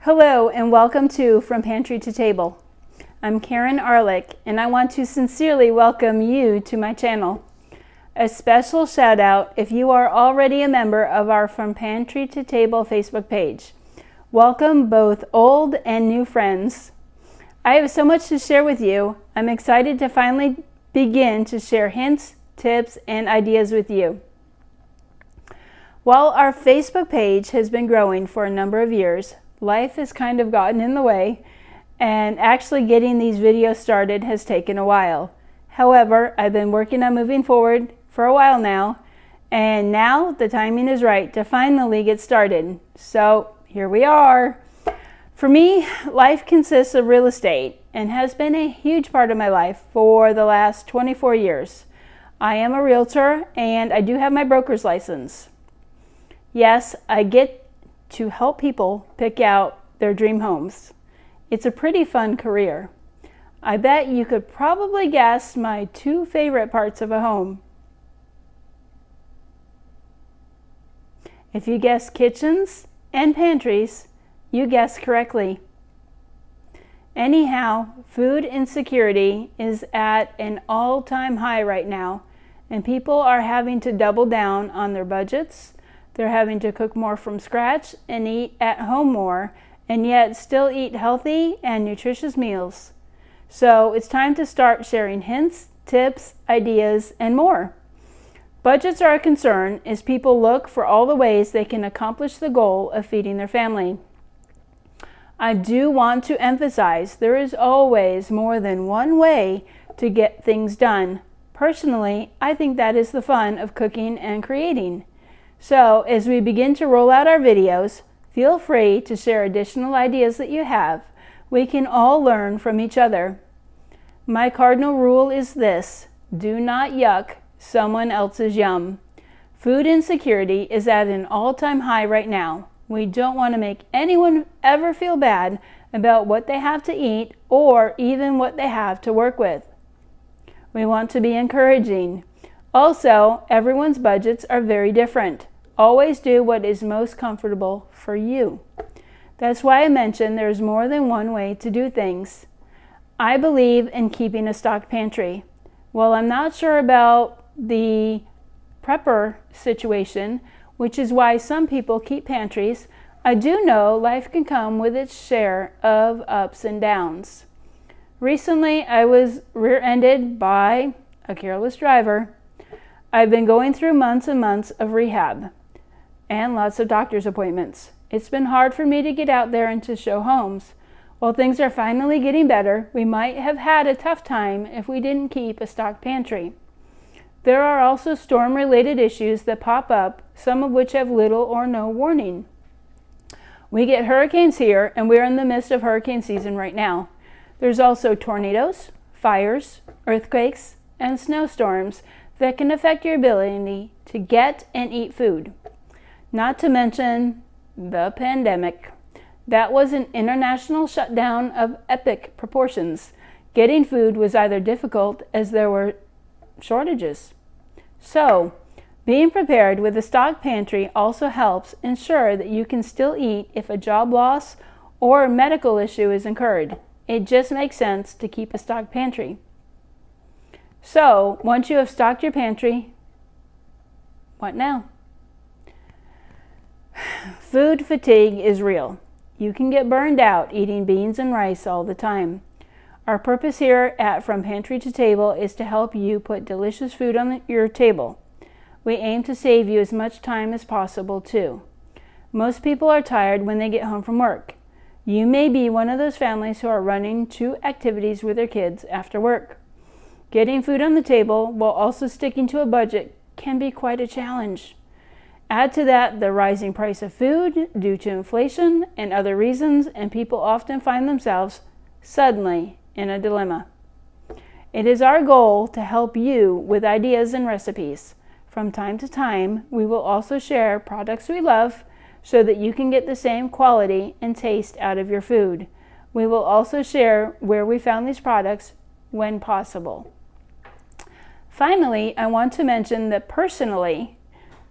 Hello and welcome to From Pantry to Table. I'm Karen Arlick and I want to sincerely welcome you to my channel. A special shout out if you are already a member of our From Pantry to Table Facebook page. Welcome both old and new friends. I have so much to share with you. I'm excited to finally begin to share hints, tips, and ideas with you. While our Facebook page has been growing for a number of years, life has kind of gotten in the way, and actually getting these videos started has taken a while. However, I've been working on moving forward for a while now, and now the timing is right to finally get started. So here we are. For me, life consists of real estate and has been a huge part of my life for the last 24 years. I am a realtor and I do have my broker's license. Yes, I get to help people pick out their dream homes. It's a pretty fun career. I bet you could probably guess my two favorite parts of a home. If you guess kitchens and pantries, you guessed correctly. Anyhow, food insecurity is at an all-time high right now, and people are having to double down on their budgets. They're having to cook more from scratch and eat at home more, and yet still eat healthy and nutritious meals. So it's time to start sharing hints, tips, ideas, and more. Budgets are a concern as people look for all the ways they can accomplish the goal of feeding their family. I do want to emphasize there is always more than one way to get things done. Personally, I think that is the fun of cooking and creating. So as we begin to roll out our videos, feel free to share additional ideas that you have. We can all learn from each other. My cardinal rule is this: do not yuck someone else's yum. Food insecurity is at an all-time high right now. We don't want to make anyone ever feel bad about what they have to eat or even what they have to work with. We want to be encouraging. Also, everyone's budgets are very different. Always do what is most comfortable for you. That's why I mentioned there's more than one way to do things. I believe in keeping a stocked pantry. While I'm not sure about the prepper situation, which is why some people keep pantries, I do know life can come with its share of ups and downs. Recently, I was rear-ended by a careless driver. I've been going through months and months of rehab and lots of doctor's appointments. It's been hard for me to get out there and to show homes. While things are finally getting better, we might have had a tough time if we didn't keep a stocked pantry. There are also storm-related issues that pop up, some of which have little or no warning. We get hurricanes here, and we're in the midst of hurricane season right now. There's also tornadoes, fires, earthquakes, and snowstorms that can affect your ability to get and eat food. Not to mention the pandemic. That was an international shutdown of epic proportions. Getting food was either difficult as there were shortages. So, being prepared with a stocked pantry also helps ensure that you can still eat if a job loss or medical issue is incurred. It just makes sense to keep a stocked pantry. So, once you have stocked your pantry, what now? Food fatigue is real. You can get burned out eating beans and rice all the time. Our purpose here at From Pantry to Table is to help you put delicious food on your table. We aim to save you as much time as possible too. Most people are tired when they get home from work. You may be one of those families who are running to activities with their kids after work. Getting food on the table while also sticking to a budget can be quite a challenge. Add to that the rising price of food due to inflation and other reasons, and people often find themselves suddenly in a dilemma. It is our goal to help you with ideas and recipes. From time to time, we will also share products we love so that you can get the same quality and taste out of your food. We will also share where we found these products when possible. Finally, I want to mention that personally,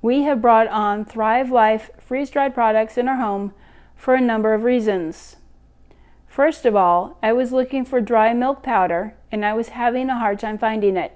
we have brought on Thrive Life freeze-dried products in our home for a number of reasons. First of all, I was looking for dry milk powder and I was having a hard time finding it.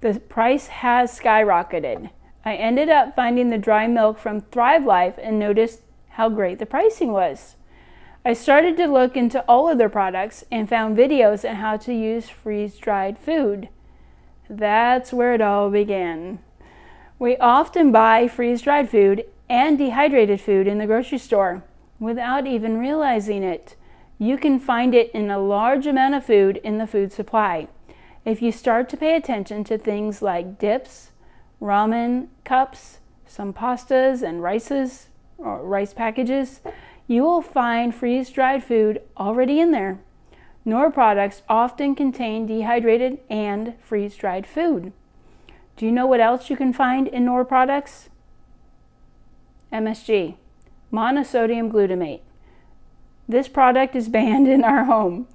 The price has skyrocketed. I ended up finding the dry milk from Thrive Life and noticed how great the pricing was. I started to look into all of their products and found videos on how to use freeze-dried food. That's where it all began. We often buy freeze-dried food and dehydrated food in the grocery store without even realizing it. You can find it in a large amount of food in the food supply. If you start to pay attention to things like dips, ramen cups, some pastas and rice packages, you will find freeze-dried food already in there. Knorr products often contain dehydrated and freeze-dried food. Do you know what else you can find in Knorr products? MSG, monosodium glutamate. This product is banned in our home.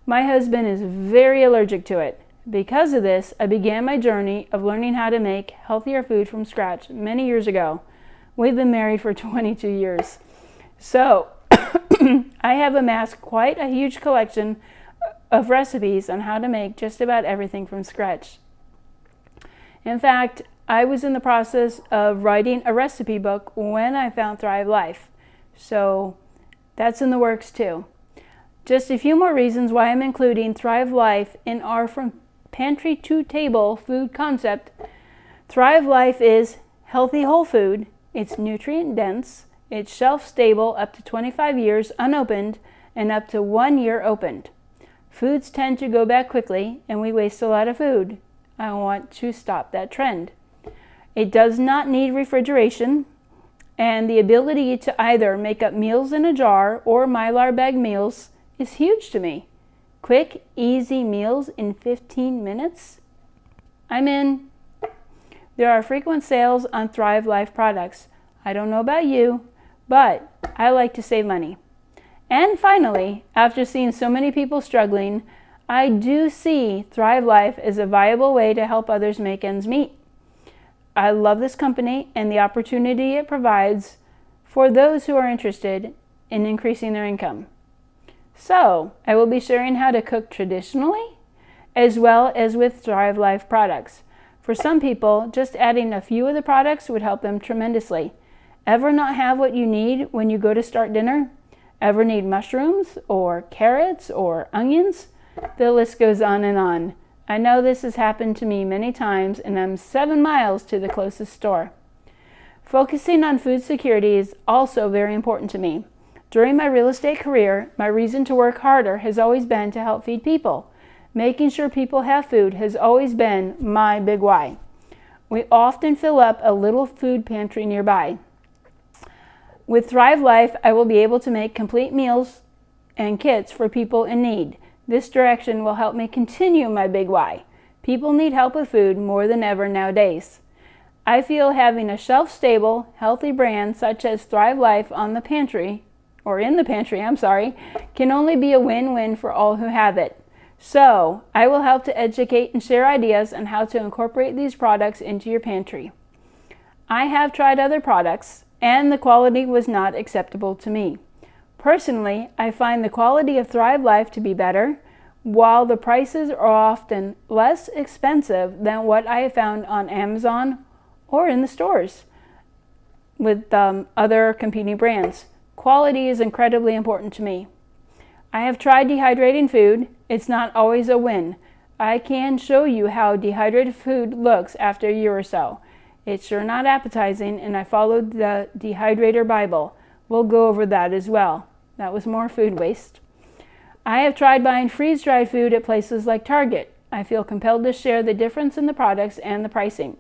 My husband is very allergic to it. Because of this, I began my journey of learning how to make healthier food from scratch many years ago. We've been married for 22 years. So, I have amassed quite a huge collection of recipes on how to make just about everything from scratch. In fact, I was in the process of writing a recipe book when I found Thrive Life. So, that's in the works too. Just a few more reasons why I'm including Thrive Life in our From Pantry to Table food concept. Thrive Life is healthy whole food, it's nutrient dense, it's shelf stable up to 25 years unopened and up to 1 year opened. Foods tend to go bad quickly and we waste a lot of food. I want to stop that trend. It does not need refrigeration, and the ability to either make up meals in a jar or Mylar bag meals is huge to me. Quick, easy meals in 15 minutes? I'm in. There are frequent sales on Thrive Life products. I don't know about you, but I like to save money. And finally, after seeing so many people struggling, I do see Thrive Life as a viable way to help others make ends meet. I love this company and the opportunity it provides for those who are interested in increasing their income. So, I will be sharing how to cook traditionally as well as with Thrive Life products. For some people, just adding a few of the products would help them tremendously. Ever not have what you need when you go to start dinner? Ever need mushrooms or carrots or onions? The list goes on and on. I know this has happened to me many times and I'm 7 miles to the closest store. Focusing on food security is also very important to me. During my real estate career, my reason to work harder has always been to help feed people. Making sure people have food has always been my big why. We often fill up a little food pantry nearby. With Thrive Life, I will be able to make complete meals and kits for people in need. This direction will help me continue my big why. People need help with food more than ever nowadays. I feel having a shelf-stable, healthy brand such as Thrive Life in the pantry, can only be a win-win for all who have it. So, I will help to educate and share ideas on how to incorporate these products into your pantry. I have tried other products, and the quality was not acceptable to me. Personally, I find the quality of Thrive Life to be better, while the prices are often less expensive than what I have found on Amazon or in the stores with other competing brands. Quality is incredibly important to me. I have tried dehydrating food. It's not always a win. I can show you how dehydrated food looks after a year or so. It's sure not appetizing, and I followed the dehydrator Bible. We'll go over that as well. That was more food waste. I have tried buying freeze-dried food at places like Target. I feel compelled to share the difference in the products and the pricing.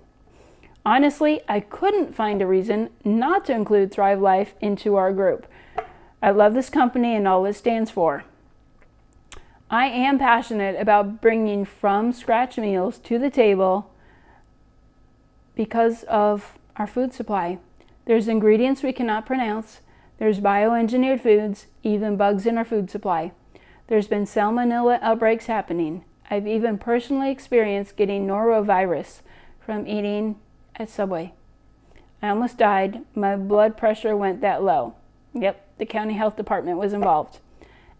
Honestly, I couldn't find a reason not to include Thrive Life into our group. I love this company and all it stands for. I am passionate about bringing from scratch meals to the table because of our food supply. There's ingredients we cannot pronounce. There's bioengineered foods, even bugs in our food supply. There's been salmonella outbreaks happening. I've even personally experienced getting norovirus from eating at Subway. I almost died. My blood pressure went that low. Yep, the county health department was involved.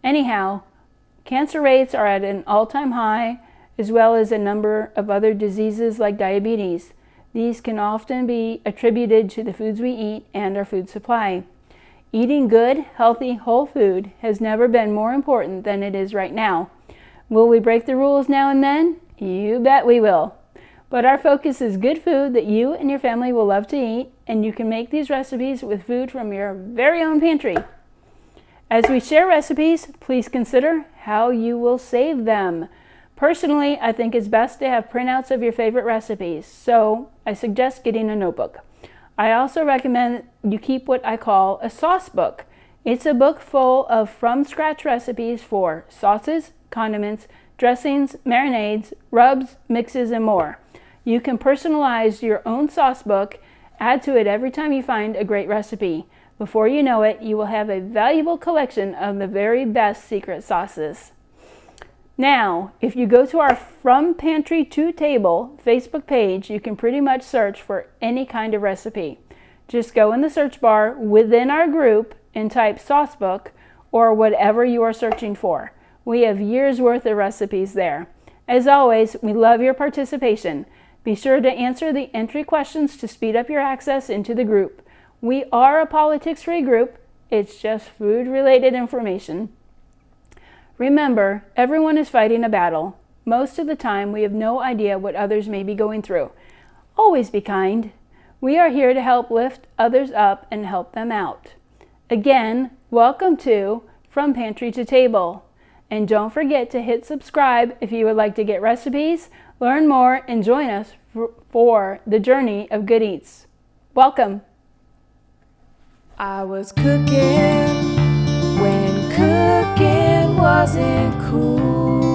Anyhow, cancer rates are at an all-time high, as well as a number of other diseases like diabetes. These can often be attributed to the foods we eat and our food supply. Eating good, healthy, whole food has never been more important than it is right now. Will we break the rules now and then? You bet we will. But our focus is good food that you and your family will love to eat, and you can make these recipes with food from your very own pantry. As we share recipes, please consider how you will save them. Personally, I think it's best to have printouts of your favorite recipes, so I suggest getting a notebook. I also recommend you keep what I call a sauce book. It's a book full of from-scratch recipes for sauces, condiments, dressings, marinades, rubs, mixes, and more. You can personalize your own sauce book, add to it every time you find a great recipe. Before you know it, you will have a valuable collection of the very best secret sauces. Now, if you go to our From Pantry to Table Facebook page, you can pretty much search for any kind of recipe. Just go in the search bar within our group and type sauce book or whatever you are searching for. We have years worth of recipes there. As always, we love your participation. Be sure to answer the entry questions to speed up your access into the group. We are a politics-free group. It's just food-related information. Remember, everyone is fighting a battle. Most of the time, we have no idea what others may be going through. Always be kind. We are here to help lift others up and help them out. Again, welcome to From Pantry to Table. And don't forget to hit subscribe if you would like to get recipes, learn more, and join us for the journey of good eats. Welcome. I was cooking when cooking wasn't cool.